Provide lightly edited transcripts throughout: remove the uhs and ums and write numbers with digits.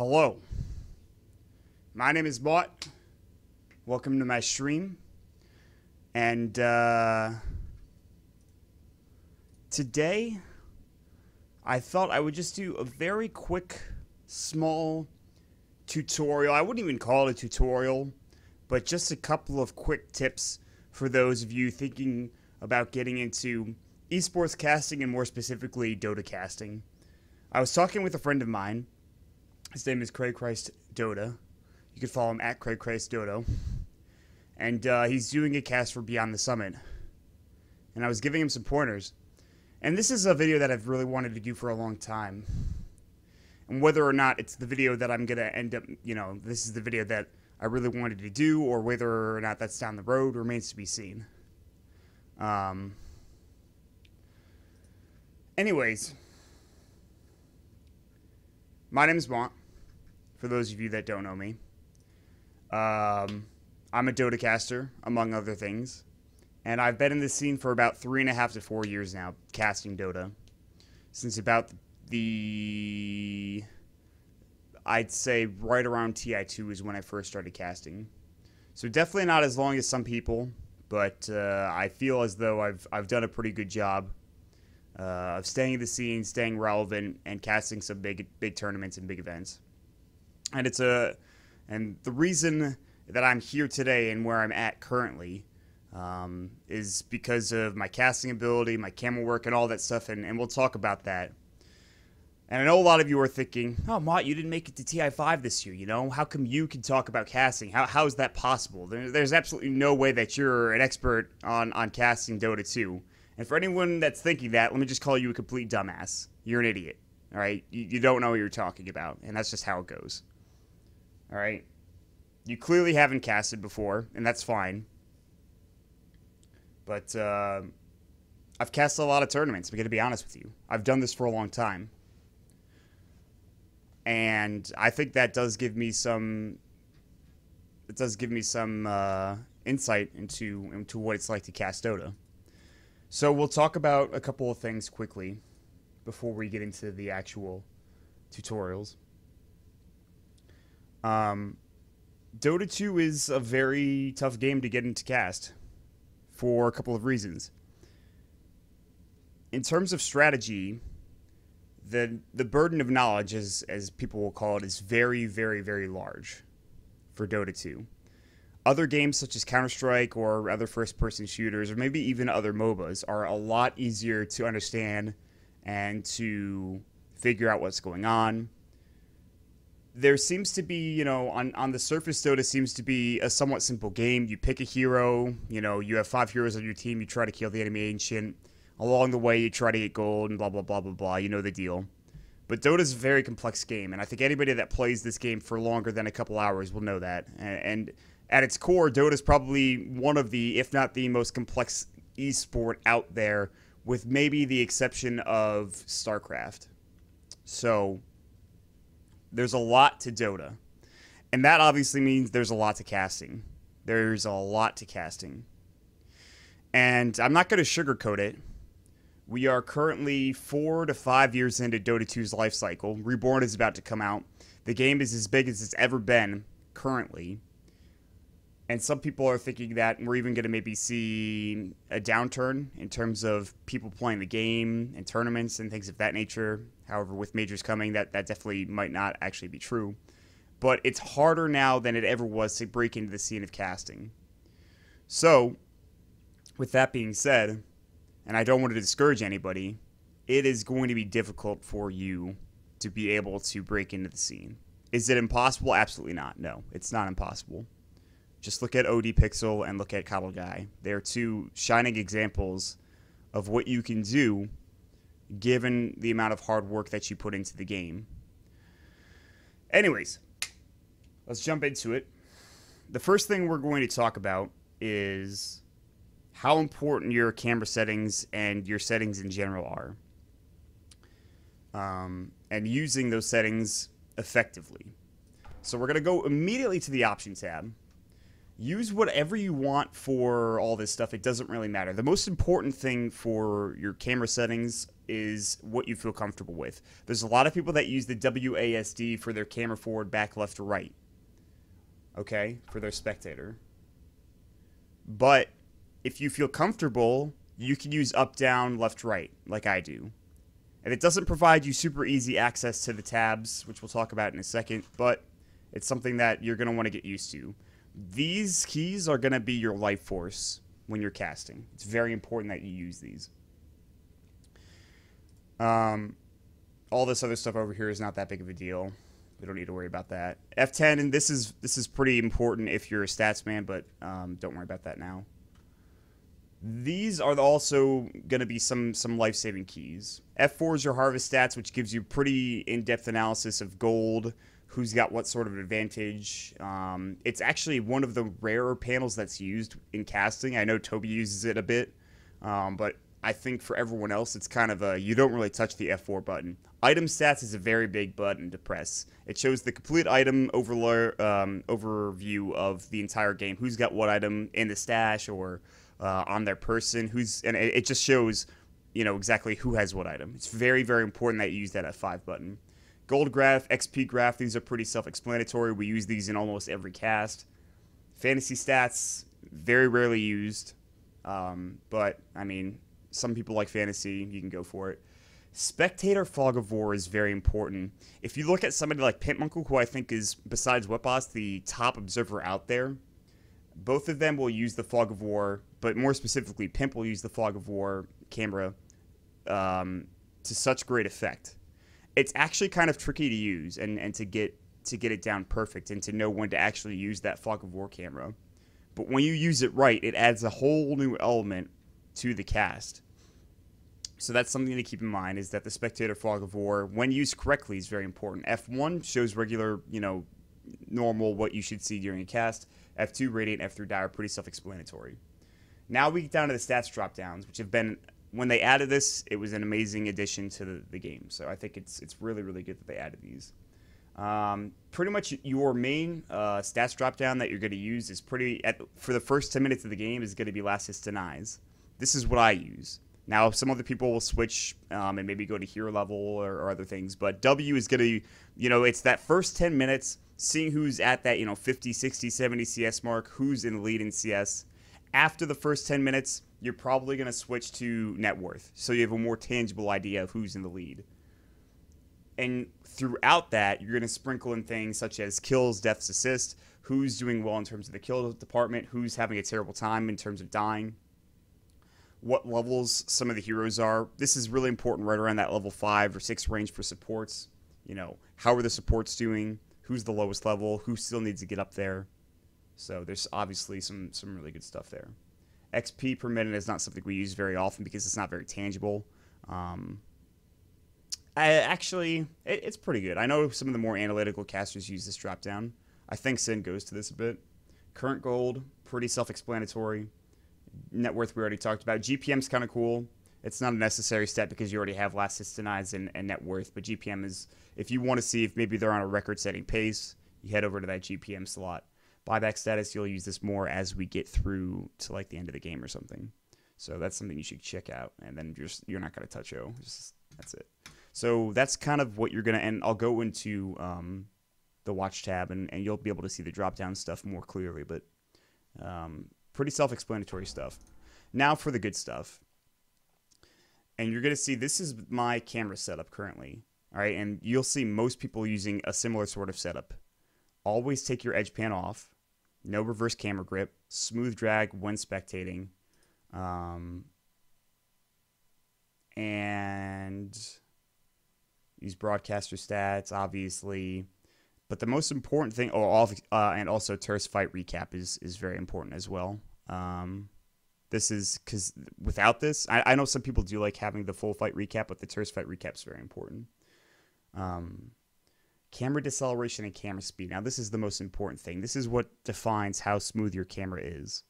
Hello, my name is Bot. Welcome to my stream. And today I thought I would just do a very quick, small tutorial. I wouldn't even call it a tutorial, but just a couple of quick tips for those of you thinking about getting into esports casting and more specifically Dota casting. I was talking with a friend of mine. His name is Craig Christ Dota. You can follow him at Craig Christ Dodo. And he's doing a cast for Beyond the Summit. And I was giving him some pointers. And this is a video that I've really wanted to do for a long time. And whether or not it's the video that I'm going to end up, this is the video that I really wanted to do, or whether or not that's down the road remains to be seen. Anyways, my name is Mont, for those of you that don't know me. I'm a Dota caster, among other things. And I've been in this scene for about 3.5 to 4 years now, casting Dota. Since about I'd say right around TI2 is when I first started casting. So definitely not as long as some people, but I feel as though I've done a pretty good job of staying in the scene, staying relevant, and casting some big tournaments and big events. And and the reason that I'm here today and where I'm at currently is because of my casting ability, my camera work, and all that stuff, and we'll talk about that. And I know a lot of you are thinking, oh, Mott, you didn't make it to TI5 this year, How come you can talk about casting? How is that possible? There's absolutely no way that you're an expert on casting Dota 2. And for anyone that's thinking that, let me just call you a complete dumbass. You're an idiot, all right? You don't know what you're talking about, and that's just how it goes, all right? You clearly haven't casted before, and that's fine. But I've casted a lot of tournaments, I'm going to be honest with you. I've done this for a long time. And I think that does give me some insight into what it's like to cast Dota. So we'll talk about a couple of things quickly before we get into the actual tutorials. Dota 2 is a very tough game to get into cast for a couple of reasons. In terms of strategy, the burden of knowledge, as people will call it, is very, very, very large for Dota 2. Other games such as Counter-Strike or other first-person shooters, or maybe even other MOBAs, are a lot easier to understand and to figure out what's going on. There seems to be, on the surface, Dota seems to be a somewhat simple game. You pick a hero, you have 5 heroes on your team, you try to kill the enemy ancient. Along the way, you try to get gold and blah, blah, blah, blah, blah. You know the deal. But Dota's a very complex game, and I think anybody that plays this game for longer than a couple hours will know that. And at its core, Dota's probably one of the, if not the most complex esport out there, with maybe the exception of StarCraft. So there's a lot to Dota. And that obviously means there's a lot to casting. There's a lot to casting. And I'm not going to sugarcoat it. We are currently 4 to 5 years into Dota 2's life cycle. Reborn is about to come out. The game is as big as it's ever been currently. And some people are thinking that we're even going to maybe see a downturn in terms of people playing the game and tournaments and things of that nature. However, with majors coming, that definitely might not actually be true. But it's harder now than it ever was to break into the scene of casting. So, with that being said, and I don't want to discourage anybody, it is going to be difficult for you to be able to break into the scene. Is it impossible? Absolutely not. No, it's not impossible. Just look at OD Pixel and look at Coddle Guy. They're two shining examples of what you can do given the amount of hard work that you put into the game. Anyways, let's jump into it. The first thing we're going to talk about is how important your camera settings and your settings in general are. And using those settings effectively. So we're going to go immediately to the option tab. Use whatever you want for all this stuff. It doesn't really matter. The most important thing for your camera settings is what you feel comfortable with. There's a lot of people that use the WASD for their camera forward, back, left, or right. Okay, for their spectator. But if you feel comfortable, you can use up, down, left, right, like I do. And it doesn't provide you super easy access to the tabs, which we'll talk about in a second, but it's something that you're going to want to get used to. These keys are going to be your life force when you're casting. It's very important that you use these. All this other stuff over here is not that big of a deal. We don't need to worry about that. F10, and this is pretty important if you're a stats man, but don't worry about that now. These are also going to be some life-saving keys. F4 is your harvest stats, which gives you pretty in-depth analysis of gold, who's got what sort of advantage. It's actually one of the rarer panels that's used in casting. I know Toby uses it a bit, but I think for everyone else, it's kind of you don't really touch the F4 button. Item stats is a very big button to press. It shows the complete item overview of the entire game. Who's got what item in the stash or on their person, and it just shows, exactly who has what item. It's very, very important that you use that F5 button. Gold graph, XP graph, these are pretty self-explanatory. We use these in almost every cast. Fantasy stats, very rarely used, but I mean, some people like fantasy, you can go for it. Spectator fog of war is very important. If you look at somebody like Pimpmunkle, who I think is, besides Whitboss, the top observer out there, both of them will use the fog of war, but more specifically, Pimp will use the fog of war camera to such great effect. It's actually kind of tricky to use and to get it down perfect and to know when to actually use that fog of war camera. But when you use it right, it adds a whole new element to the cast. So that's something to keep in mind, is that the spectator fog of war, when used correctly, is very important. F1 shows regular, normal, what you should see during a cast. F2, Radiant, F3, Die are pretty self-explanatory. Now we get down to the stats drop-downs, which have been, when they added this, it was an amazing addition to the game. So I think it's really, really good that they added these. Pretty much your main stats drop-down that you're going to use is for the first 10 minutes of the game is going to be last hits denies. This is what I use. Now, some other people will switch and maybe go to hero level or other things, but W is going to, it's that first 10 minutes, seeing who's at that, 50, 60, 70 CS mark, who's in the lead in CS. After the first 10 minutes, you're probably going to switch to net worth, so you have a more tangible idea of who's in the lead. And throughout that, you're going to sprinkle in things such as kills, deaths, assists, who's doing well in terms of the kill department, who's having a terrible time in terms of dying, what levels some of the heroes are. This is really important right around that level 5 or 6 range for supports. How are the supports doing? Who's the lowest level? Who still needs to get up there? So there's obviously some really good stuff there. XP per minute is not something we use very often because it's not very tangible. It's pretty good. I know some of the more analytical casters use this drop-down. I think Sin goes to this a bit. Current gold, pretty self-explanatory. Net worth we already talked about. GPM's kind of cool. It's not a necessary stat because you already have last hits denies and net worth, but GPM is, if you want to see if maybe they're on a record-setting pace, you head over to that GPM slot. Buyback status, you'll use this more as we get through to like the end of the game or something. So that's something you should check out, and then you're not going to touch O. That's it. So that's kind of what you're going to, and I'll go into the watch tab, and you'll be able to see the drop-down stuff more clearly, but pretty self-explanatory stuff. Now for the good stuff. And you're going to see this is my camera setup currently. All right, and you'll see most people using a similar sort of setup. Always take your edge pan off. No reverse camera grip. Smooth drag when spectating. And use broadcaster stats, obviously. But the most important thing, and also terse fight recap is very important as well. This is because without this, I know some people do like having the full fight recap, but the terse fight recap is very important. Camera deceleration and camera speed. Now, this is the most important thing. This is what defines how smooth your camera is.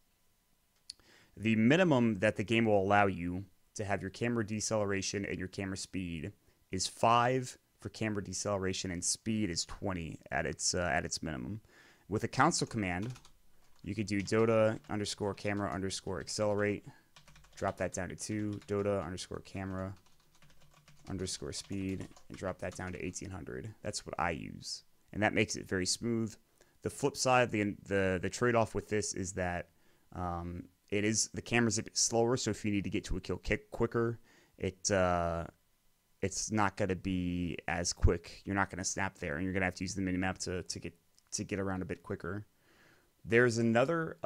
The minimum that the game will allow you to have your camera deceleration and your camera speed is 5 for camera deceleration, and speed is 20 at its minimum. With a console command, you could do Dota _ camera _ accelerate. Drop that down to 2. Dota _ camera underscore speed and drop that down to 1800. That's what I use, and that makes it very smooth. The flip side, the trade-off with this is that the camera's a bit slower, so if you need to get to a kill quicker, it's not going to be as quick. You're not going to snap there, and you're going to have to use the minimap to get around a bit quicker. There's another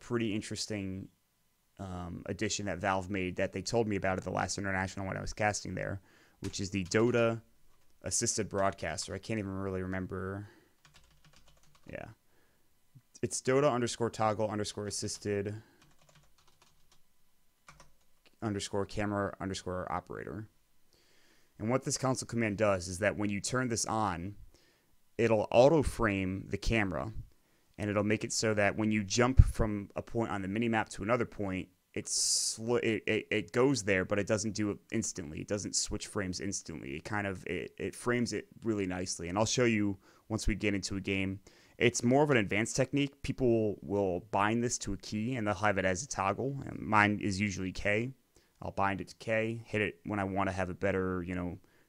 pretty interesting addition that Valve made that they told me about at the last International when I was casting there, which is the Dota assisted broadcaster. I can't even really remember. Yeah. It's Dota underscore toggle underscore assisted underscore camera underscore operator. And what this console command does is that when you turn this on, it'll auto frame the camera, and it'll make it so that when you jump from a point on the minimap to another point, it goes there, but it doesn't do it instantly. It doesn't switch frames instantly. It frames it really nicely. And I'll show you once we get into a game. It's more of an advanced technique. People will bind this to a key, and they'll have it as a toggle. And mine is usually K. I'll bind it to K, hit it when I want to have a better,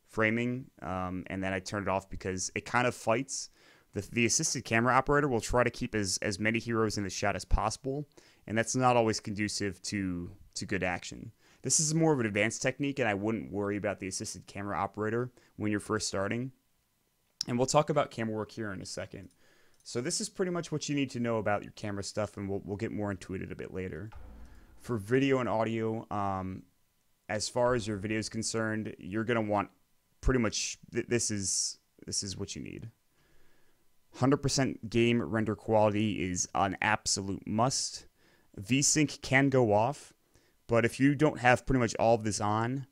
framing, and then I turn it off because it kind of fights. The assisted camera operator will try to keep as many heroes in the shot as possible, and that's not always conducive to good action. This is more of an advanced technique, and I wouldn't worry about the assisted camera operator when you're first starting. And we'll talk about Camerawork here in a second. So this is pretty much what you need to know about your camera stuff, and we'll get more into it a bit later. For video and audio, as far as your video is concerned, you're going to want pretty much, this is what you need. 100% game render quality is an absolute must. VSync can go off, but if you don't have pretty much all of this on,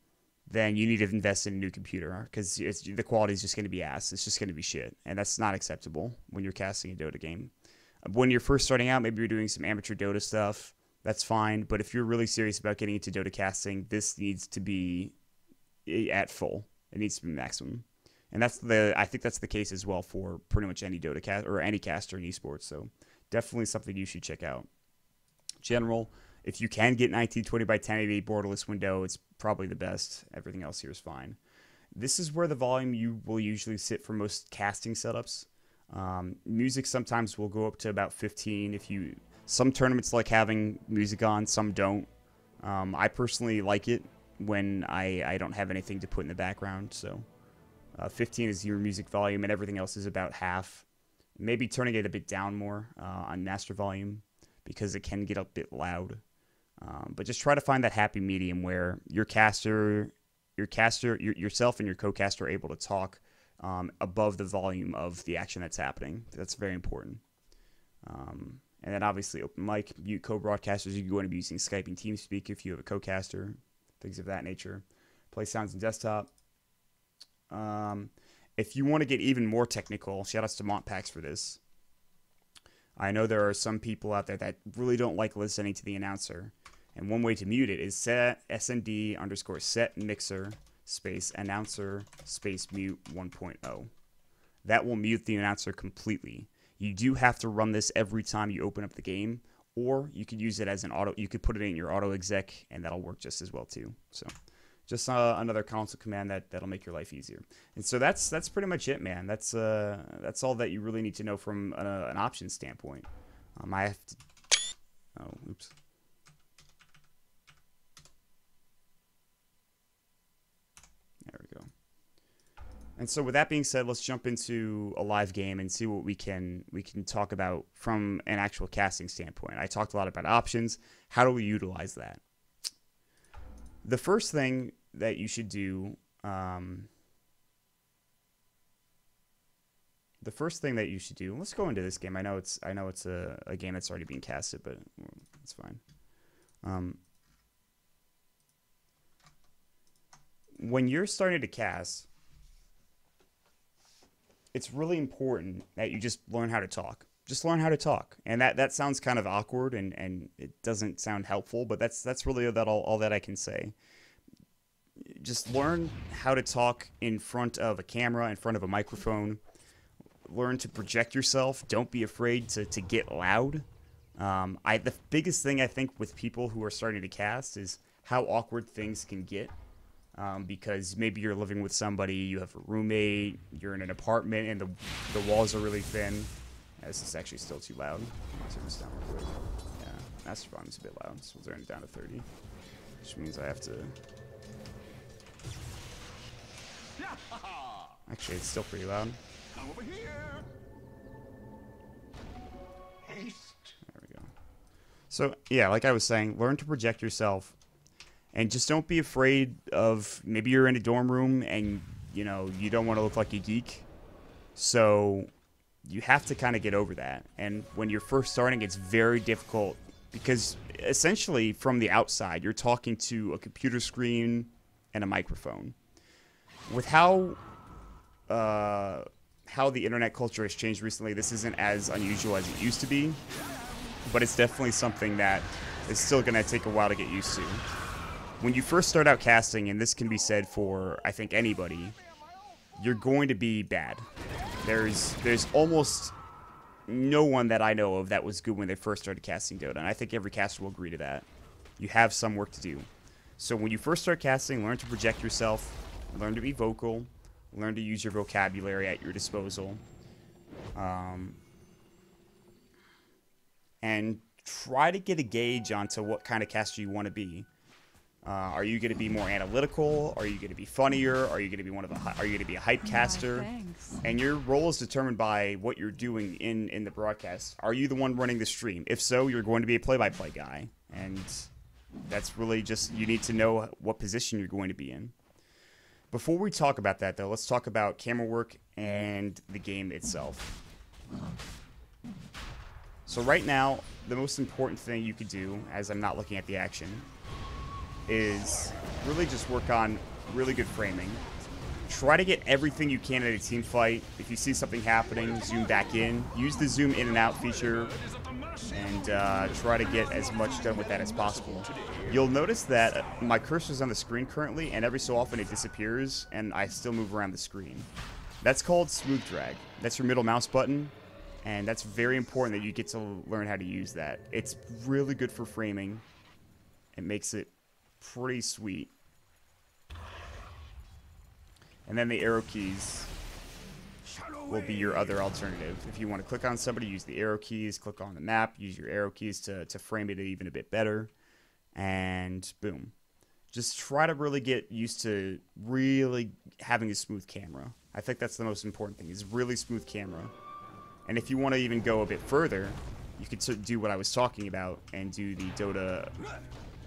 then you need to invest in a new computer because the quality is just going to be ass. It's just going to be shit, and that's not acceptable when you're casting a Dota game. When you're first starting out, maybe you're doing some amateur Dota stuff. That's fine, but if you're really serious about getting into Dota casting, this needs to be at full. It needs to be maximum, and I think that's the case as well for pretty much any Dota cast or any caster in esports. So definitely something you should check out. General. If you can get 1920 by 1080 borderless window, it's probably the best. Everything else here is fine. This is where the volume you will usually sit for most casting setups. Music sometimes will go up to about 15. Some tournaments like having music on, some don't. I personally like it when I don't have anything to put in the background. So 15 is your music volume, and everything else is about half. Maybe turning it a bit down more on master volume because it can get a bit loud. But just try to find that happy medium where yourself and your co-caster are able to talk above the volume of the action that's happening. That's very important. And then obviously open mic, you co-broadcasters, you're going to be using Skype and TeamSpeak if you have a co-caster, things of that nature. Play sounds in desktop. If you want to get even more technical, shout outs to Montpax for this. I know there are some people out there that really don't like listening to the announcer. And one way to mute it is set SND underscore set mixer space announcer space mute 1.0. That will mute the announcer completely. You do have to run this every time you open up the game, or you could use it as an auto. You could put it in your auto exec, and that'll work just as well too. So, just another console command that'll make your life easier. And so that's pretty much it, man. That's all that you really need to know from an options standpoint. I have to. Oh, oops. There we go. And so with that being said, let's jump into a live game and see what we can talk about from an actual casting standpoint. I talked a lot about options. How do we utilize that? The first thing that you should do, let's go into this game. I know it's a game that's already being casted, but it's fine. When you're starting to cast, it's really important that you just learn how to talk. Just learn how to talk. And that sounds kind of awkward and it doesn't sound helpful, but that's really all that I can say. Just learn how to talk in front of a camera, in front of a microphone. Learn to project yourself. Don't be afraid to get loud. The biggest thing I think with people who are starting to cast is how awkward things can get. because maybe you're living with somebody, you have a roommate, you're in an apartment, and the walls are really thin. Yeah, this is actually still too loud. I'll turn this down real quick. Yeah, master volume's a bit loud, so we'll turn it down to 30, which means I have to. Actually, it's still pretty loud. Come over here. Haste. There we go. So yeah, like I was saying, learn to project yourself. And just don't be afraid of, maybe you're in a dorm room and, you know, you don't want to look like a geek. So you have to kind of get over that. And when you're first starting, it's very difficult because essentially from the outside, you're talking to a computer screen and a microphone. With how the internet culture has changed recently, this isn't as unusual as it used to be. But it's definitely something that is still going to take a while to get used to. When you first start out casting, and this can be said for, I think, anybody, you're going to be bad. There's almost no one that I know of that was good when they first started casting Dota, and I think every caster will agree to that. You have some work to do. So when you first start casting, learn to project yourself, learn to be vocal, learn to use your vocabulary at your disposal, and try to get a gauge onto what kind of caster you want to be. Are you going to be more analytical? Are you going to be funnier? Are you going to be are you going to be a hype caster? And your role is determined by what you're doing in the broadcast. Are you the one running the stream? If so, you're going to be a play-by-play guy. And that's really just, you need to know what position you're going to be in. Before we talk about that, though, let's talk about camera work and the game itself. So right now, the most important thing you could do, as I'm not looking at the action, is really just work on really good framing. Try to get everything you can at a team fight. If you see something happening, zoom back in. Use the zoom in and out feature, and try to get as much done with that as possible. You'll notice that my cursor's on the screen currently, and every so often it disappears, and I still move around the screen. That's called smooth drag. That's your middle mouse button, and that's very important that you get to learn how to use that. It's really good for framing. It makes it pretty sweet. And then the arrow keys will be your other alternative. If you want to click on somebody, use the arrow keys. Click on the map, use your arrow keys to frame it even a bit better. And boom. Just try to really get used to really having a smooth camera. I think that's the most important thing, is really smooth camera. And if you want to even go a bit further, you could do what I was talking about and do the Dota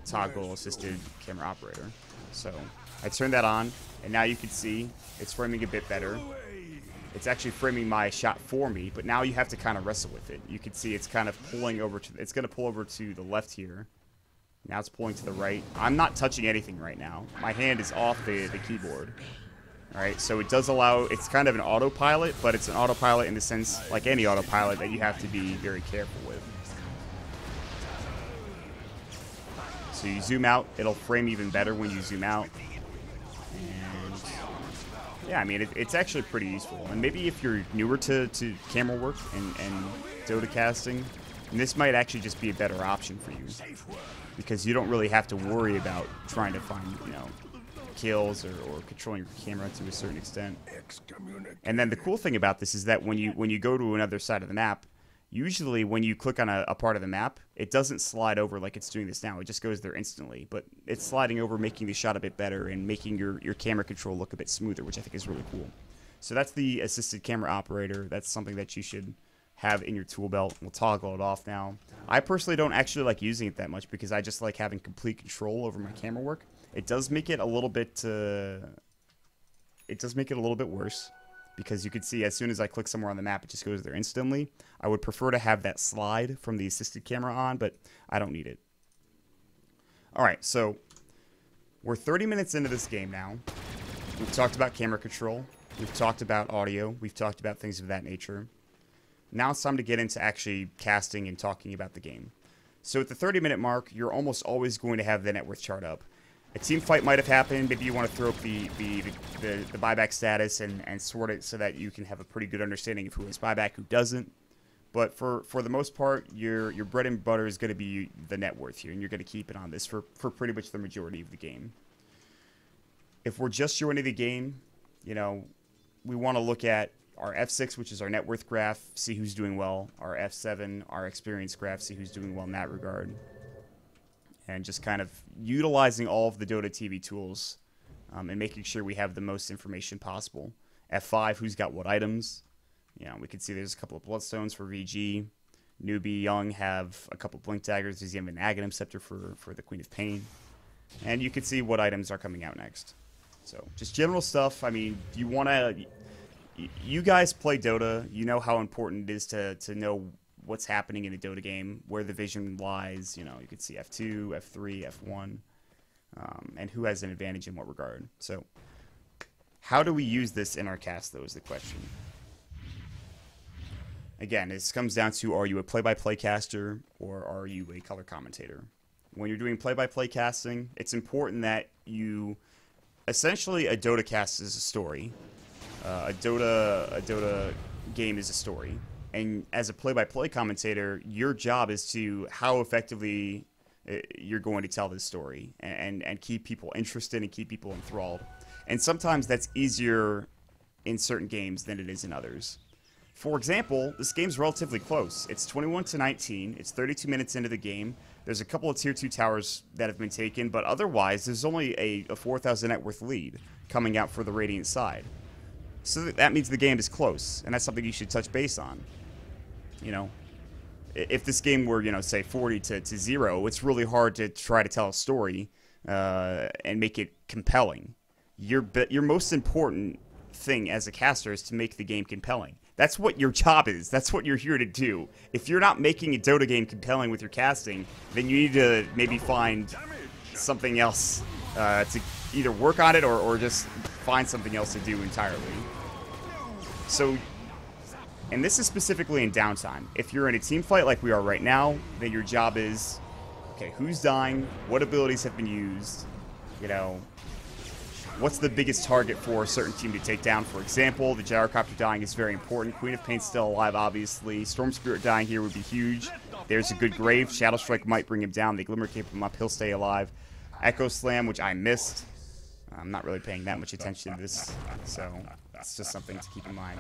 toggle assisted camera operator. So I turned that on, and now you can see it's framing a bit better. It's actually framing my shot for me, but now you have to kind of wrestle with it. You can see it's kind of pulling over to, it's going to pull over to the left here. Now it's pulling to the right. I'm not touching anything right now. My hand is off the keyboard. All right, so it does allow, it's kind of an autopilot, but it's an autopilot in the sense, like any autopilot, that you have to be very careful with. So you zoom out, it'll frame even better when you zoom out. And yeah, I mean, it's actually pretty useful. And maybe if you're newer to camera work and Dota casting, this might actually just be a better option for you, because you don't really have to worry about trying to find, you know, kills or controlling your camera to a certain extent. And then the cool thing about this is that when you go to another side of the map, usually when you click on a part of the map, it doesn't slide over like it's doing this now. It just goes there instantly. But it's sliding over, making the shot a bit better and making your camera control look a bit smoother, which I think is really cool. So that's the assisted camera operator. That's something that you should have in your tool belt. We'll toggle it off now. I personally don't actually like using it that much because I just like having complete control over my camera work. It does make it a little bit worse, because you can see as soon as I click somewhere on the map, it just goes there instantly. I would prefer to have that slide from the assisted camera on, but I don't need it. All right, so we're 30 minutes into this game now. We've talked about camera control. We've talked about audio. We've talked about things of that nature. Now it's time to get into actually casting and talking about the game. So at the 30-minute mark, you're almost always going to have the net worth chart up. A team fight might have happened. Maybe you want to throw up the buyback status and sort it so that you can have a pretty good understanding of who has buyback, who doesn't. But for the most part, your bread and butter is going to be the net worth here, and you're going to keep it on this for pretty much the majority of the game. if we're just joining the game, you know, we want to look at our F6, which is our net worth graph, see who's doing well. Our F7, our experience graph, see who's doing well in that regard. And just kind of utilizing all of the Dota TV tools and making sure we have the most information possible. F5, who's got what items. You know, we can see there's a couple of Bloodstones for VG. Newbie, Young have a couple Blink Daggers. Does he have an Aghanim Scepter for the Queen of Pain? And you can see what items are coming out next. So, just general stuff. I mean, you want to... You guys play Dota. You know how important it is to know what's happening in a Dota game, where the vision lies. You know, you can see F2, F3, F1, and who has an advantage in what regard. So, how do we use this in our cast, though, is the question. Again, this comes down to, are you a play-by-play caster or are you a color commentator? When you're doing play-by-play casting, it's important that you... Essentially, a Dota cast is a story. A Dota game is a story. And as a play-by-play commentator, your job is to how effectively you're going to tell this story and keep people interested and keep people enthralled. And sometimes that's easier in certain games than it is in others. For example, this game's relatively close. It's 21-19. It's 32 minutes into the game. There's a couple of Tier 2 towers that have been taken, but otherwise, there's only a 4,000 net worth lead coming out for the Radiant side. So that means the game is close, and that's something you should touch base on. You know, if this game were, you know, say 40-0, it's really hard to try to tell a story and make it compelling. Your most important thing as a caster is to make the game compelling. That's what your job is. That's what you're here to do. If you're not making a Dota game compelling with your casting, then you need to maybe find something else to either work on it or just find something else to do entirely. So, and this is specifically in downtime. If you're in a team fight like we are right now, then your job is, okay, who's dying? What abilities have been used? You know, what's the biggest target for a certain team to take down? For example, the Gyrocopter dying is very important. Queen of Pain's still alive, obviously. Storm Spirit dying here would be huge. There's a good grave. Shadow Strike might bring him down. They Glimmer Cape him up. He'll stay alive. Echo Slam, which I missed. I'm not really paying that much attention to this, so it's just something to keep in mind.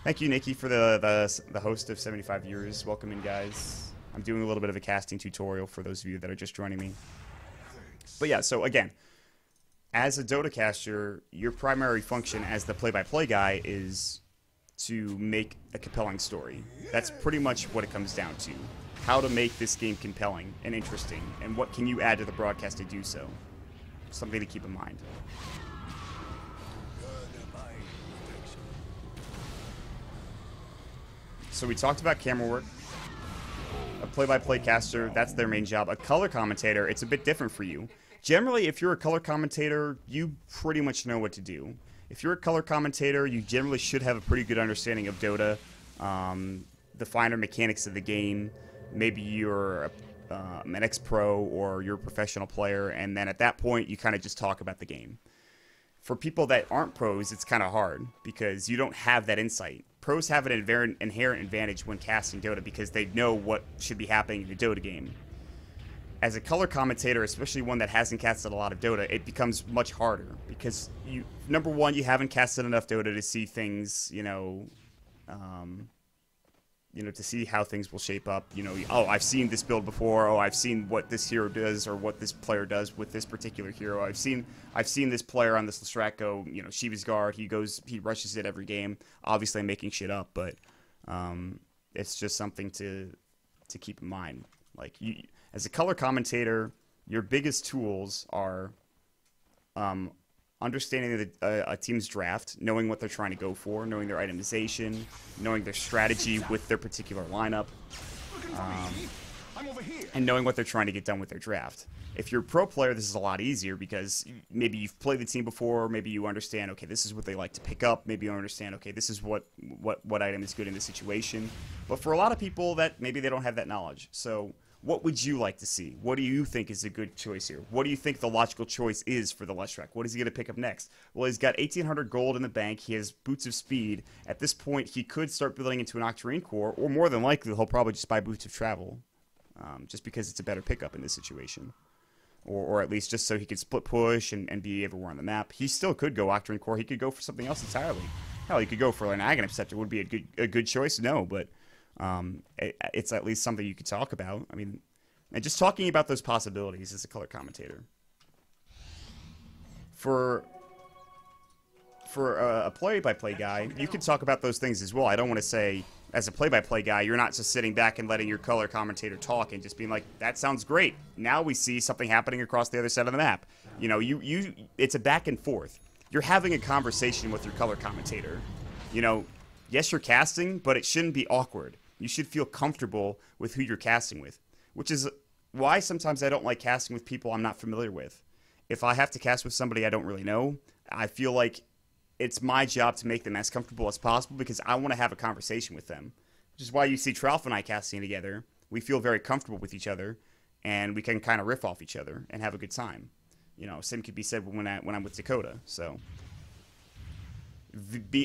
Thank you, Nikki, for the host of 75 years. Welcome in, guys. I'm doing a little bit of a casting tutorial for those of you that are just joining me. But yeah, so again, as a Dota caster, your primary function as the play-by-play guy is to make a compelling story. That's pretty much what it comes down to. How to make this game compelling and interesting, and what can you add to the broadcast to do so. Something to keep in mind. So we talked about Camerawork. A play-by-play caster, that's their main job. A color commentator, it's a bit different for you. Generally, if you're a color commentator, you pretty much know what to do. If you're a color commentator, you generally should have a pretty good understanding of Dota, the finer mechanics of the game. Maybe you're an ex-pro or you're a professional player, and then at that point, you kind of just talk about the game. For people that aren't pros, it's kind of hard because you don't have that insight. Pros have an inherent advantage when casting Dota because they know what should be happening in the Dota game. As a color commentator, especially one that hasn't casted a lot of Dota, it becomes much harder because number one, you haven't casted enough Dota to see things, to see how things will shape up. Oh, I've seen this build before. Oh, I've seen what this hero does or what this player does with this particular hero. I've seen this player on this Lestrat go, Shiva's Guard. He rushes it every game. Obviously, I'm making shit up, but it's just something to keep in mind. Like as a color commentator, your biggest tools are understanding a team's draft, knowing what they're trying to go for, knowing their itemization, knowing their strategy with their particular lineup, and knowing what they're trying to get done with their draft. If you're a pro player, this is a lot easier because maybe you've played the team before, maybe you understand, okay, this is what they like to pick up, maybe you understand, okay, this is what item is good in this situation. But for a lot of people, that maybe they don't have that knowledge. So what would you like to see? What do you think is a good choice here? What do you think the logical choice is for the Lestrat? What is he going to pick up next? Well, he's got 1,800 gold in the bank. He has Boots of Speed. At this point, he could start building into an Octarine Core, or more than likely, he'll probably just buy Boots of Travel, just because it's a better pickup in this situation. or at least just so he could split push and be everywhere on the map. He still could go Octarine Core. He could go for something else entirely. Hell, he could go for an Aghanim Scepter. Would be a good choice? No, but it's at least something you could talk about. I mean, and just talking about those possibilities as a color commentator. For a play-by-play guy, you can talk about those things as well. I don't want to say, as a play-by-play guy, you're not just sitting back and letting your color commentator talk and just being like, that sounds great. Now we see something happening across the other side of the map. You know, it's a back and forth. You're having a conversation with your color commentator. You know, yes, you're casting, but it shouldn't be awkward. You should feel comfortable with who you're casting with, which is why sometimes I don't like casting with people I'm not familiar with. If I have to cast with somebody I don't really know, I feel like it's my job to make them as comfortable as possible because I want to have a conversation with them. Which is why you see Tralf and I casting together. We feel very comfortable with each other, and we can kind of riff off each other and have a good time. You know, same could be said when I'm with Dakota. So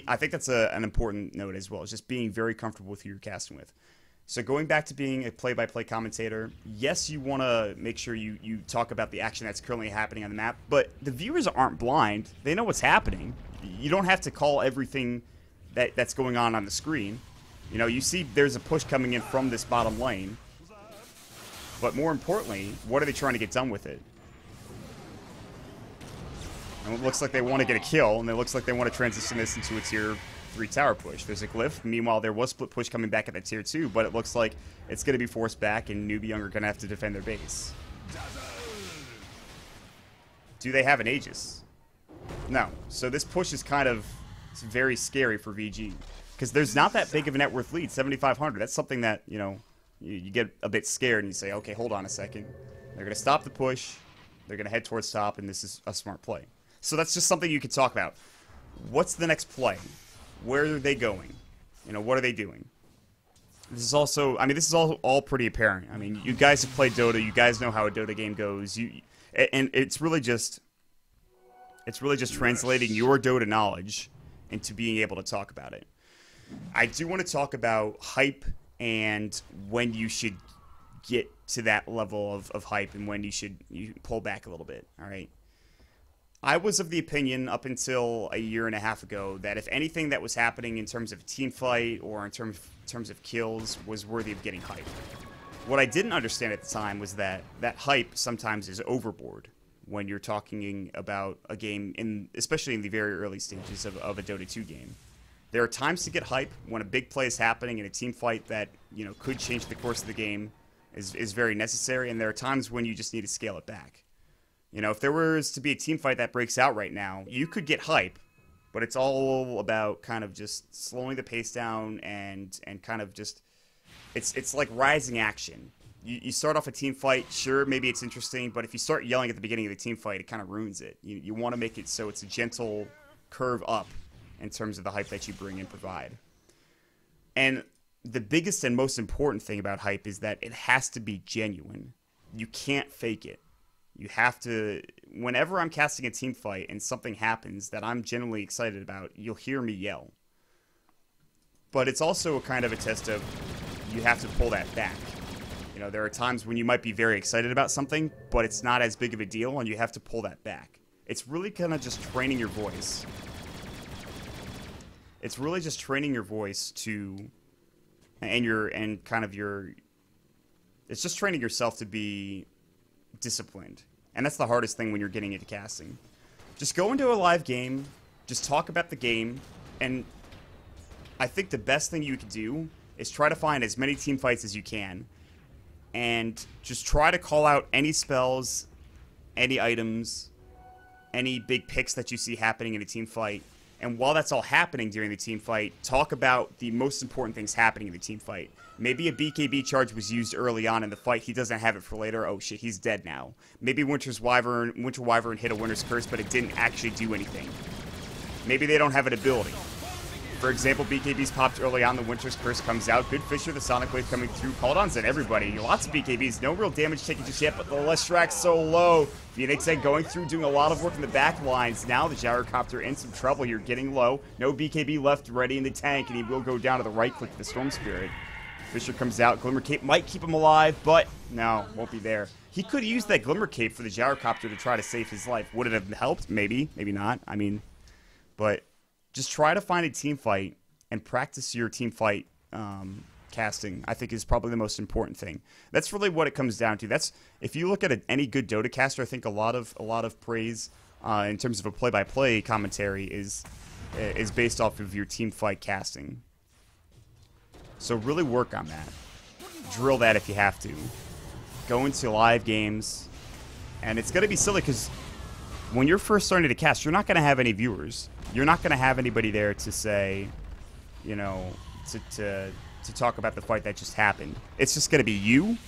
I think that's an important note as well. It's just being very comfortable with who you're casting with. So going back to being a play-by-play commentator, yes, you want to make sure you talk about the action that's currently happening on the map, but the viewers aren't blind. They know what's happening. You don't have to call everything that's going on the screen. You know, you see there's a push coming in from this bottom lane, but more importantly, what are they trying to get done with it? And it looks like they want to get a kill, and it looks like they want to transition this into a tier 3 tower push. There's a glyph. Meanwhile, there was split push coming back at that tier 2, but it looks like it's going to be forced back, and Newbie Young are going to have to defend their base. Do they have an Aegis? No. So this push is kind of very scary for VG, because there's not that big of a net worth lead, 7,500. That's something that, you know, you get a bit scared, and you say, okay, hold on a second. They're going to stop the push. They're going to head towards top, and this is a smart play. So that's just something you could talk about. What's the next play? Where are they going? You know, what are they doing? This is also, I mean, this is all pretty apparent. I mean, you guys have played Dota. You guys know how a Dota game goes. And it's really just translating your Dota knowledge into being able to talk about it. I do want to talk about hype and when you should get to that level of hype and when you pull back a little bit, all right? I was of the opinion up until a year and a half ago that if anything that was happening in terms of a team fight or in terms of kills was worthy of getting hype. What I didn't understand at the time was that hype sometimes is overboard when you're talking about a game, especially in the very early stages of a Dota 2 game. There are times to get hype when a big play is happening in a team fight that, you know, could change the course of the game is very necessary, and there are times when you just need to scale it back. You know, if there was to be a team fight that breaks out right now, you could get hype, but it's all about kind of just slowing the pace down and kind of just, it's like rising action. You start off a team fight, sure, maybe it's interesting, but if you start yelling at the beginning of the team fight, it kind of ruins it. You want to make it so it's a gentle curve up in terms of the hype that you bring and provide. And the biggest and most important thing about hype is that it has to be genuine. You can't fake it. You have to, whenever I'm casting a team fight and something happens that I'm genuinely excited about, you'll hear me yell. But it's also a kind of a test of, you have to pull that back. You know, there are times when you might be very excited about something, but it's not as big of a deal, and you have to pull that back. It's really kind of just training your voice. It's really just training your voice to, it's just training yourself to be disciplined. And that's the hardest thing when you're getting into casting. Just go into a live game, just talk about the game, and I think the best thing you could do is try to find as many team fights as you can, and just try to call out any spells, any items, any big picks that you see happening in a team fight. And while that's all happening during the team fight, talk about the most important things happening in the team fight. Maybe a BKB charge was used early on in the fight. He doesn't have it for later. Oh shit, he's dead now. Maybe Winter Wyvern hit a Winter's Curse, but it didn't actually do anything. Maybe they don't have an ability. For example, BKB's popped early on, the Winter's Curse comes out. Good Fisher, the Sonic Wave coming through. Cauldron's at everybody. Lots of BKBs, no real damage taken just yet, but the Lestrack's so low. Phoenix Egg going through, doing a lot of work in the back lines. Now the Gyrocopter in some trouble here, getting low. No BKB left ready in the tank, and he will go down to the right click of the Storm Spirit. Fisher comes out. Glimmer Cape might keep him alive, but no, won't be there. He could have used that Glimmer Cape for the Gyrocopter to try to save his life. Would it have helped? Maybe. Maybe not. I mean, but just try to find a team fight and practice your team fight casting, I think, is probably the most important thing. That's really what it comes down to. That's, if you look at any good Dota caster, I think a lot of praise in terms of a play-by-play commentary is based off of your team fight casting. So really work on that. Drill that if you have to. Go into live games, and it's going to be silly because when you're first starting to cast, you're not going to have any viewers. You're not going to have anybody there to say, you know, to talk about the fight that just happened. It's just going to be you,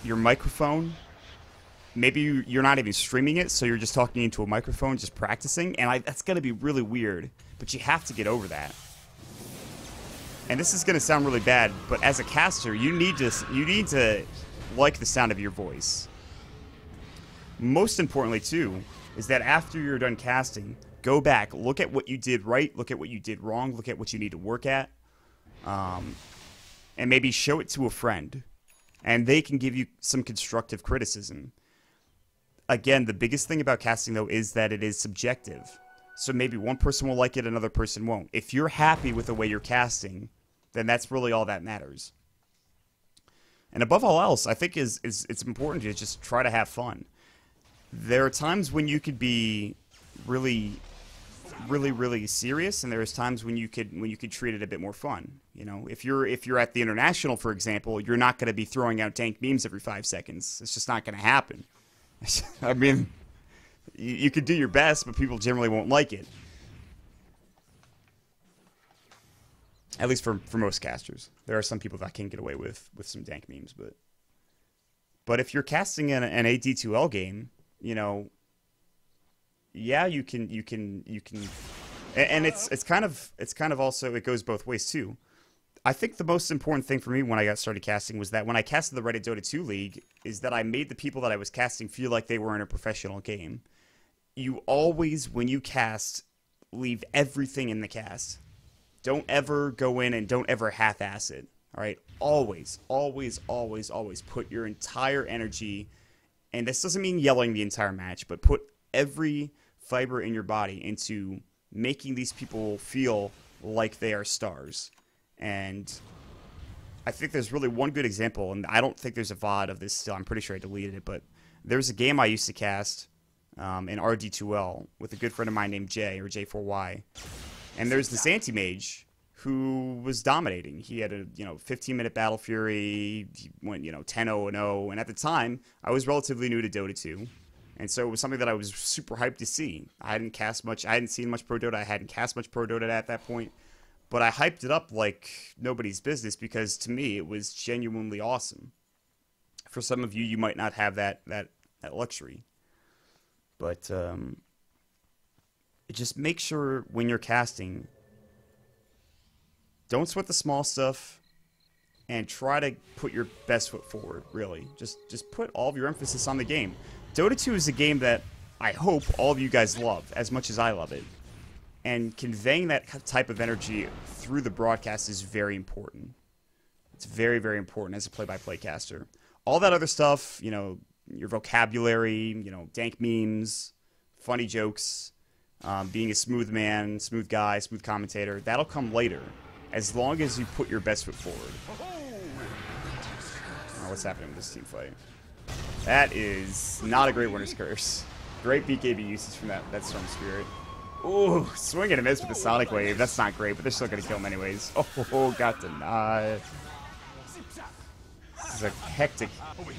your microphone. Maybe you're not even streaming it, so you're just talking into a microphone, just practicing, and that's going to be really weird. But you have to get over that. And this is going to sound really bad, but as a caster, you need to like the sound of your voice. Most importantly, too, is that after you're done casting, go back, look at what you did right, look at what you did wrong, look at what you need to work at, and maybe show it to a friend, and they can give you some constructive criticism. Again, the biggest thing about casting, though, is that it is subjective. So maybe one person will like it, another person won't. If you're happy with the way you're casting, then that's really all that matters. And above all else, I think it's important to just try to have fun. There are times when you could be really serious, and there's times when you could treat it a bit more fun. You know, if you're at the International, for example, you're not going to be throwing out dank memes every 5 seconds. It's just not going to happen. I mean, you could do your best, but people generally won't like it. At least for most casters. There are some people that can get away with some dank memes, but if you're casting an AD2L game, you know, yeah, you can, and it's kind of also, it goes both ways too. I think the most important thing for me when I got started casting was that when I casted the Reddit Dota 2 League, is that I made the people that I was casting feel like they were in a professional game. You always, when you cast, leave everything in the cast. Don't ever go in and don't ever half-ass it. All right? Always, always, always, always put your entire energy, and this doesn't mean yelling the entire match, but put every fiber in your body into making these people feel like they are stars. And I think there's really one good example, and I don't think there's a VOD of this still. I'm pretty sure I deleted it, but there's a game I used to cast in RD2L with a good friend of mine named Jay, or J4Y. And there's this anti-mage who was dominating. He had a 15-minute Battle Fury. He went 10-0-0, and at the time I was relatively new to Dota 2, and so it was something that I was super hyped to see. I hadn't seen much Pro Dota. I hadn't cast much Pro Dota at that point, but I hyped it up like nobody's business because to me it was genuinely awesome. For some of you, you might not have that luxury, but just make sure when you're casting, don't sweat the small stuff, and try to put your best foot forward, really. Just put all of your emphasis on the game. Dota 2 is a game that I hope all of you guys love as much as I love it. And conveying that type of energy through the broadcast is very important. It's very, very important as a play-by-play caster. All that other stuff, your vocabulary, dank memes, funny jokes, being a smooth man, smooth guy, smooth commentator, that'll come later, as long as you put your best foot forward. Oh, what's happening with this team fight? That is not a great winner's curse. Great BKB usage from that Storm Spirit. Ooh, swing and a miss with the Sonic Wave. That's not great, but they're still going to kill him anyways. Oh, got denied. This is a hectic.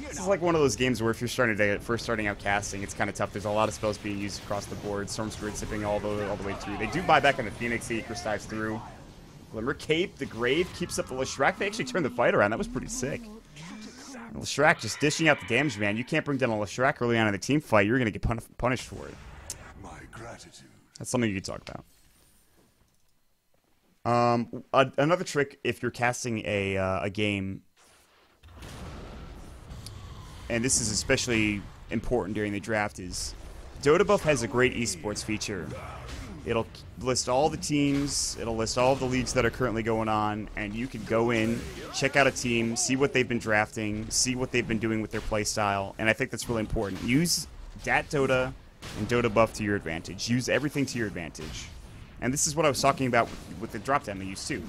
This is like one of those games where if you're first starting out casting, it's kind of tough. There's a lot of spells being used across the board. Storm Spirit zipping all the way through. They do buy back on the Phoenix. The Acre dives through. Glimmer Cape, the Grave keeps up the Leshrac. They actually turned the fight around. That was pretty sick. Leshrac just dishing out the damage, man. You can't bring down a Leshrac early on in the team fight. You're going to get punished for it. My gratitude. That's something you could talk about. Another trick, if you're casting a game, and this is especially important during the draft, is Dota Buff has a great esports feature. It'll list all the teams, it'll list all of the leagues that are currently going on, and you can go in, check out a team, see what they've been drafting, see what they've been doing with their play style, and I think that's really important. Use Dat Dota and Dota Buff to your advantage. Use everything to your advantage. And this is what I was talking about with the drop down menus too.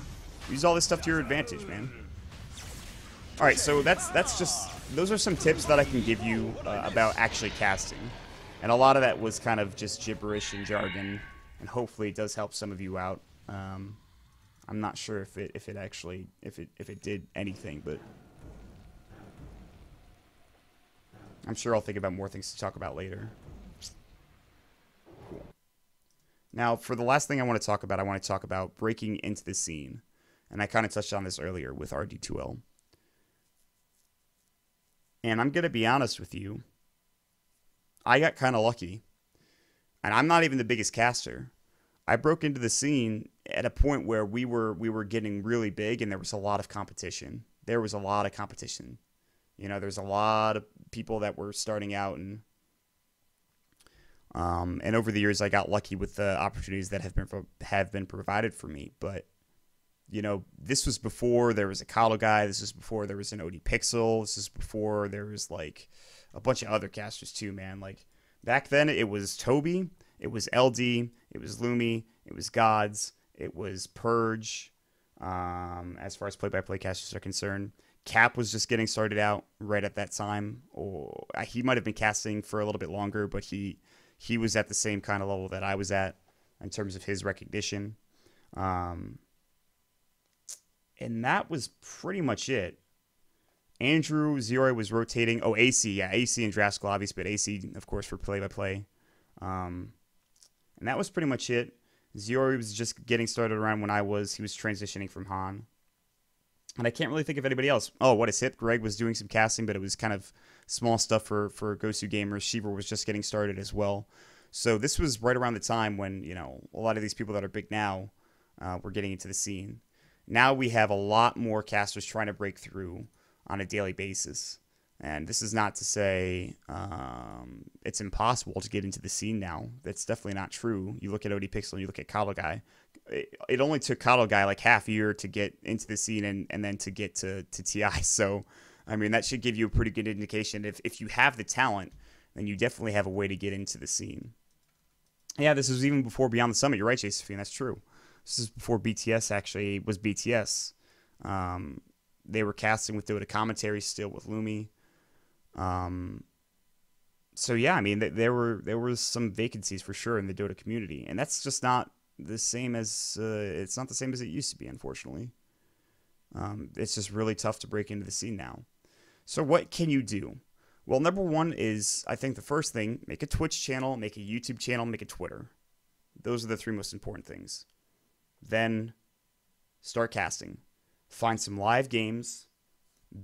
Use all this stuff to your advantage, man. Alright, so that's just, those are some tips that I can give you about actually casting. And a lot of that was kind of just gibberish and jargon. And hopefully it does help some of you out. I'm not sure if it actually did anything, but I'm sure I'll think about more things to talk about later. Cool. Now, for the last thing I want to talk about breaking into the scene. And I kind of touched on this earlier with RD2L. And I'm going to be honest with you. I got kind of lucky. And I'm not even the biggest caster. I broke into the scene at a point where we were getting really big and there was a lot of competition. There was a lot of competition. You know, there's a lot of people that were starting out, and over the years I got lucky with the opportunities that have been provided for me. But you know, this was before there was a Kato guy. This was before there was an OD Pixel. This is before there was like a bunch of other casters too, man. Like back then it was Toby, it was LD, it was Lumi, it was Gods, it was Purge. As far as play-by-play casters are concerned, Cap was just getting started out right at that time. Or he might have been casting for a little bit longer, but he was at the same kind of level that I was at in terms of his recognition. And that was pretty much it. Andrew, Zero was rotating. Oh, AC, yeah, AC and Draskell, obviously, but AC, of course, for play-by-play. And that was pretty much it. Zero was just getting started around when I was. He was transitioning from Han. And I can't really think of anybody else. Oh, what is hip? Greg was doing some casting, but it was kind of small stuff for Gosu Gamers. Shiva was just getting started as well. So this was right around the time when, you know, a lot of these people that are big now were getting into the scene. Now we have a lot more casters trying to break through on a daily basis. And this is not to say it's impossible to get into the scene now. That's definitely not true. You look at OD Pixel and you look at Kato Guy. It only took Kato Guy like half a year to get into the scene and then to get to TI. So, I mean, that should give you a pretty good indication. If you have the talent, then you definitely have a way to get into the scene. Yeah, this was even before Beyond the Summit. You're right, Josephine. That's true. This is before BTS actually was BTS. They were casting with Dota commentary still with Lumi. So yeah, I mean, there were some vacancies for sure in the Dota community, and that's just not the same as it's not the same as it used to be, unfortunately. It's just really tough to break into the scene now. So what can you do? Well, number one is, I think the first thing, make a Twitch channel, make a YouTube channel, make a Twitter. Those are the three most important things. Then start casting. Find some live games.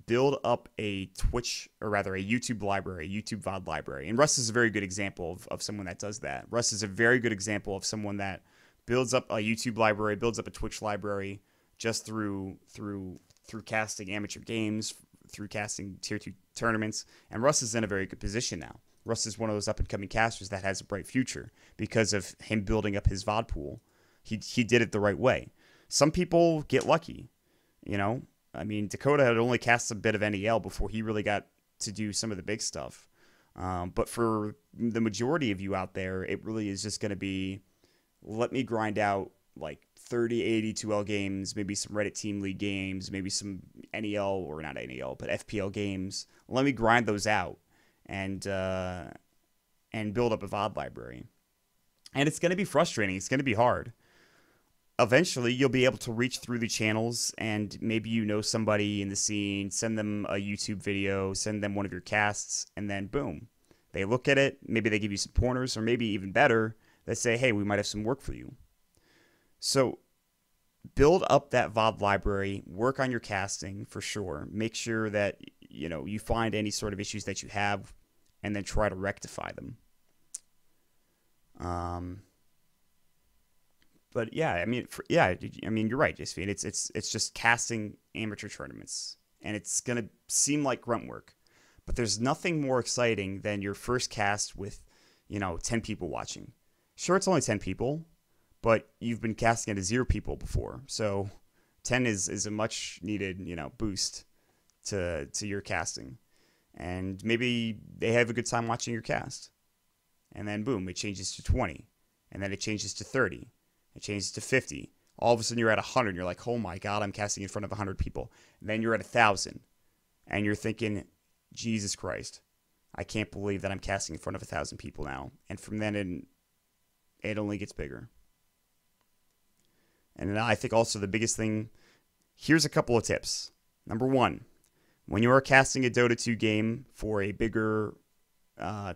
Build up a Twitch, or rather a YouTube library, a YouTube VOD library. And Russ is a very good example of someone that does that. Russ is a very good example of someone that builds up a YouTube library, builds up a Twitch library just through casting amateur games, through casting tier 2 tournaments. And Russ is in a very good position now. Russ is one of those up-and-coming casters that has a bright future because of him building up his VOD pool. He did it the right way. Some people get lucky, you know. I mean, Dakota had only cast a bit of NEL before he really got to do some of the big stuff. But for the majority of you out there, it really is just going to be, let me grind out like 30, 80 2L games, maybe some Reddit Team League games, maybe some NEL, or not NEL, but FPL games. Let me grind those out and build up a VOD library. And it's going to be frustrating. It's going to be hard. Eventually, you'll be able to reach through the channels, and maybe you know somebody in the scene, send them a YouTube video, send them one of your casts, and then boom. They look at it, maybe they give you some pointers, or maybe even better, they say, hey, we might have some work for you. So build up that VOD library, work on your casting for sure. Make sure that, you know, you find any sort of issues that you have, and then try to rectify them. But yeah, I mean, you're right, Josephine. It's just casting amateur tournaments, and it's gonna seem like grunt work, but there's nothing more exciting than your first cast with, you know, 10 people watching. Sure, it's only 10 people, but you've been casting at 0 people before. So 10 is a much needed, boost to your casting. And maybe they have a good time watching your cast. And then boom, it changes to 20. And then it changes to 30. It changes to 50. All of a sudden you're at 100. You're like, oh my God, I'm casting in front of 100 people. And then you're at 1,000. And you're thinking, Jesus Christ, I can't believe that I'm casting in front of 1,000 people now. And from then it only gets bigger. And I think also the biggest thing, here's a couple of tips. Number 1, when you are casting a Dota 2 game for a bigger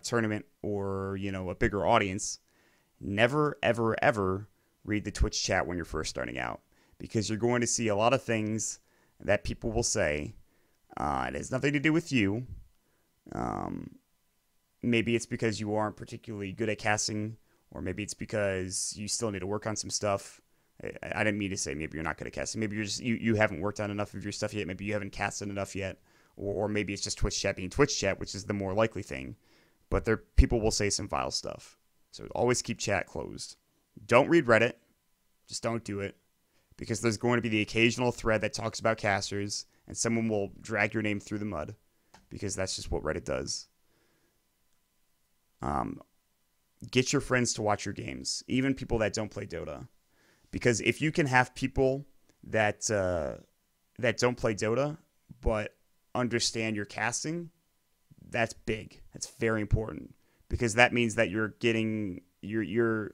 tournament or, a bigger audience, never, ever, ever read the Twitch chat when you're first starting out, because you're going to see a lot of things that people will say. It has nothing to do with you. Maybe it's because you aren't particularly good at casting, or maybe it's because you still need to work on some stuff. I didn't mean to say maybe you're not good at casting. Maybe you haven't worked on enough of your stuff yet. Maybe you haven't casted enough yet. Or maybe it's just Twitch chat being Twitch chat, which is the more likely thing. But people will say some vile stuff. So always keep chat closed. Don't read Reddit. Just don't do it. Because there's going to be the occasional thread that talks about casters, and someone will drag your name through the mud. Because that's just what Reddit does. Get your friends to watch your games. Even people that don't play Dota. Because if you can have people that don't play Dota but understand your casting, that's big. That's very important, because that means that you're getting you're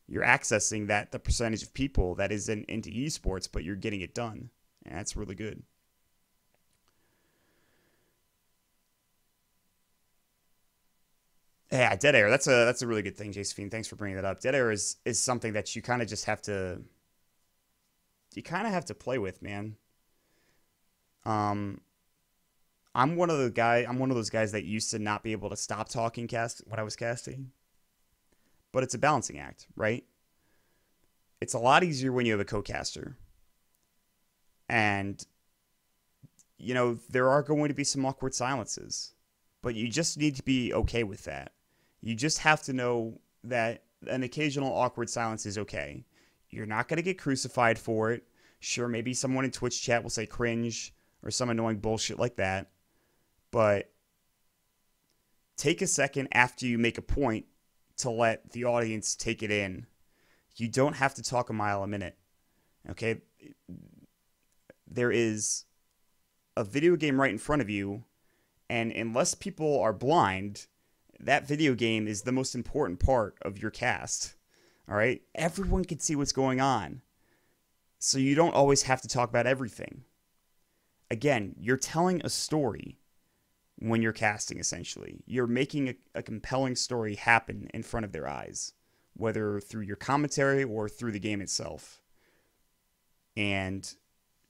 accessing the percentage of people that is into esports, but you're getting it done, and that's really good. Yeah, dead air. That's a really good thing, Josephine. Thanks for bringing that up. Dead air is something that you kind of just have to. You kind of have to play with, man. I'm one of those guys that used to not be able to stop talking when I was casting. But it's a balancing act, right? It's a lot easier when you have a co-caster. And there are going to be some awkward silences, but you just need to be okay with that. You just have to know that an occasional awkward silence is okay. You're not going to get crucified for it. Sure, maybe someone in Twitch chat will say cringe or some annoying bullshit like that. But take a second after you make a point to let the audience take it in. You don't have to talk a mile a minute. Okay? There is a video game right in front of you, and unless people are blind, that video game is the most important part of your cast. All right? Everyone can see what's going on. So you don't always have to talk about everything. Again, you're telling a story when you're casting, essentially. You're making a compelling story happen in front of their eyes, whether through your commentary or through the game itself. And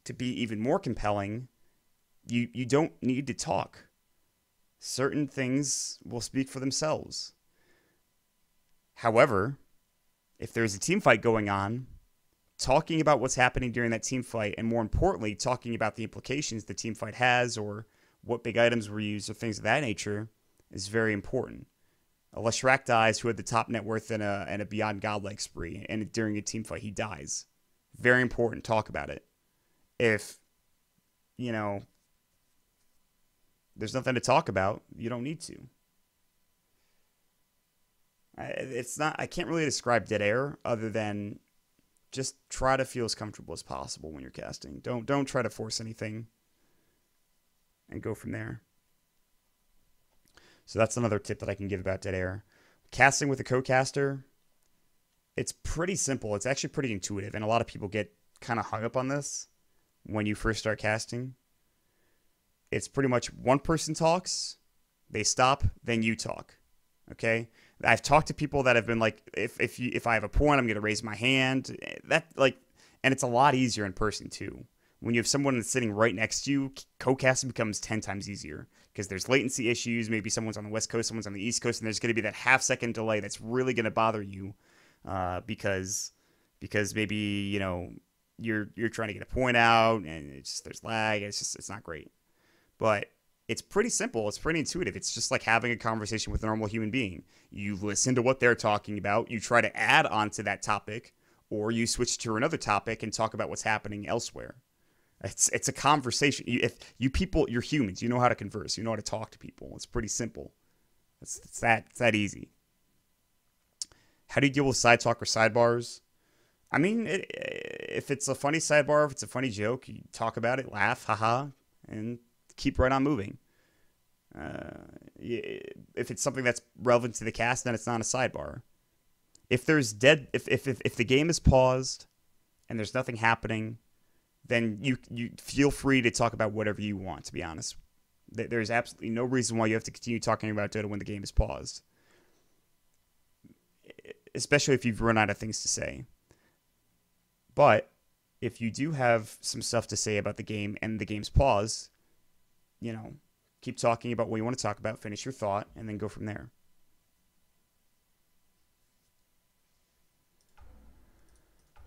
to be even more compelling, you don't need to talk. Certain things will speak for themselves. However, if there's a team fight going on, talking about what's happening during that team fight, and more importantly, talking about the implications the team fight has, or what big items were used, or things of that nature, is very important. Leshrac dies, who had the top net worth and a beyond godlike spree, and during a team fight, he dies. Very important. Talk about it. If, there's nothing to talk about, you don't need to. I can't really describe dead air other than just try to feel as comfortable as possible when you're casting. Don't try to force anything, and go from there. So that's another tip that I can give about dead air. Casting with a co-caster, it's pretty simple. It's actually pretty intuitive, and a lot of people get kind of hung up on this when you first start casting. It's pretty much one person talks, they stop, then you talk. Okay? I've talked to people that have been like, if I have a point, I'm going to raise my hand. And it's a lot easier in person too. When you have someone that's sitting right next to you, co-casting becomes 10 times easier, because there's latency issues. Maybe someone's on the West Coast, someone's on the East Coast, and there's going to be that half-second delay that's really going to bother you, because maybe you're trying to get a point out, and there's lag. It's not great, but it's pretty simple. It's pretty intuitive. It's just like having a conversation with a normal human being. You listen to what they're talking about. You try to add on to that topic, or you switch to another topic and talk about what's happening elsewhere. It's a conversation. If you people, you're humans. You know how to converse. You know how to talk to people. It's pretty simple. It's that easy. How do you deal with side talk or sidebars? I mean, if it's a funny sidebar, if it's a funny joke, you talk about it, laugh, haha, and keep right on moving. If it's something that's relevant to the cast, then it's not a sidebar. If there's if the game is paused and there's nothing happening, then you feel free to talk about whatever you want, to be honest. There's absolutely no reason why you have to continue talking about Dota when the game is paused. Especially if you've run out of things to say. But if you do have some stuff to say about the game and the game's paused, keep talking about what you want to talk about, finish your thought, and then go from there.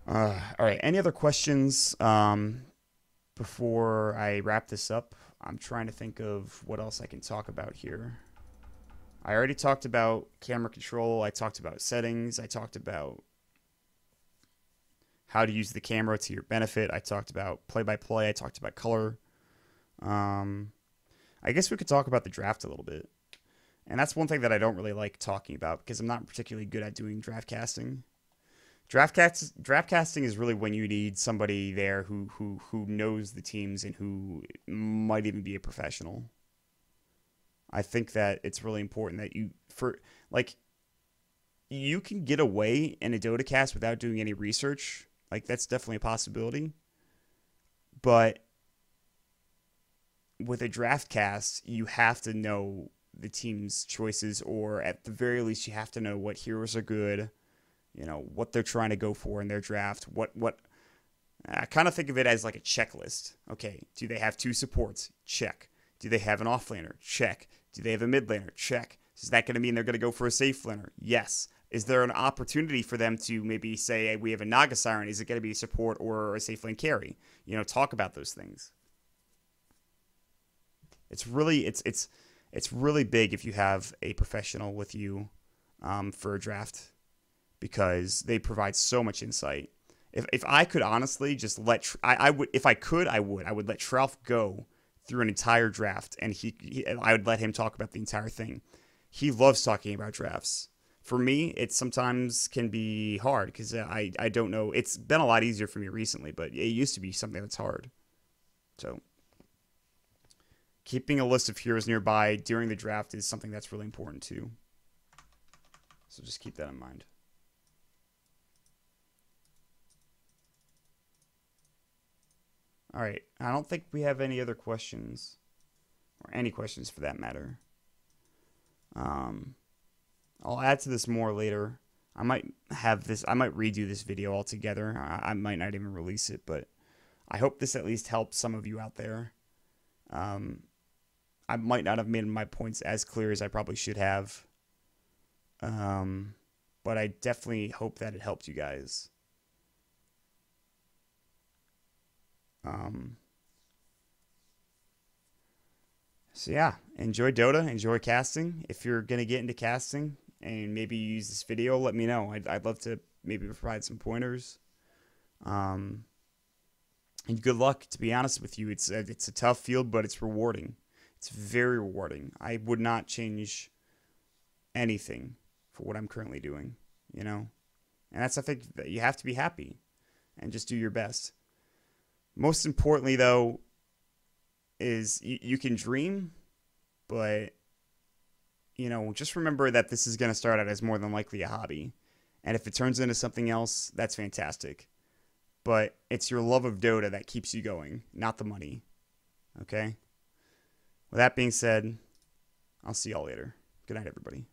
All right. Any other questions before I wrap this up? I'm trying to think of what else I can talk about here. I already talked about camera control. I talked about settings. I talked about how to use the camera to your benefit. I talked about play-by-play. I talked about color. I guess we could talk about the draft a little bit. And that's one thing that I don't really like talking about because I'm not particularly good at doing draft casting. Draft casting is really when you need somebody there who knows the teams and who might even be a professional. I think that it's really important that you can get away in a Dota cast without doing any research. Like, that's definitely a possibility. But with a draft cast, you have to know the team's choices, or at the very least, you have to know what heroes are good, what they're trying to go for in their draft. I kind of think of it as like a checklist. Okay, do they have 2 supports? Check. Do they have an offlaner? Check. Do they have a mid laner? Check. Is that going to mean they're going to go for a safe laner? Yes. Is there an opportunity for them to maybe say, hey, we have a Naga Siren? Is it going to be a support or a safe lane carry? Talk about those things. It's really big if you have a professional with you for a draft, because they provide so much insight. If I could honestly just I would let Trouf go through an entire draft, and I would let him talk about the entire thing. He loves talking about drafts. For me, it sometimes can be hard because I don't know. It's been a lot easier for me recently, but it used to be something that's hard. So keeping a list of heroes nearby during the draft is something that's really important too. So just keep that in mind. All right. I don't think we have any other questions, or any questions for that matter. I'll add to this more later. I might redo this video altogether. I might not even release it, but I hope this at least helps some of you out there. I might not have made my points as clear as I probably should have. But I definitely hope that it helped you guys. So yeah, enjoy Dota, enjoy casting. If you're going to get into casting and maybe you use this video, let me know. I'd love to maybe provide some pointers. And good luck, to be honest with you. It's a tough field, but it's rewarding. It's very rewarding. I would not change anything for what I'm currently doing, And that's, I think, that you have to be happy and just do your best. Most importantly, though, is you can dream, but, just remember that this is going to start out as more than likely a hobby. And if it turns into something else, that's fantastic. But it's your love of Dota that keeps you going, not the money. Okay? With that being said, I'll see y'all later. Good night, everybody.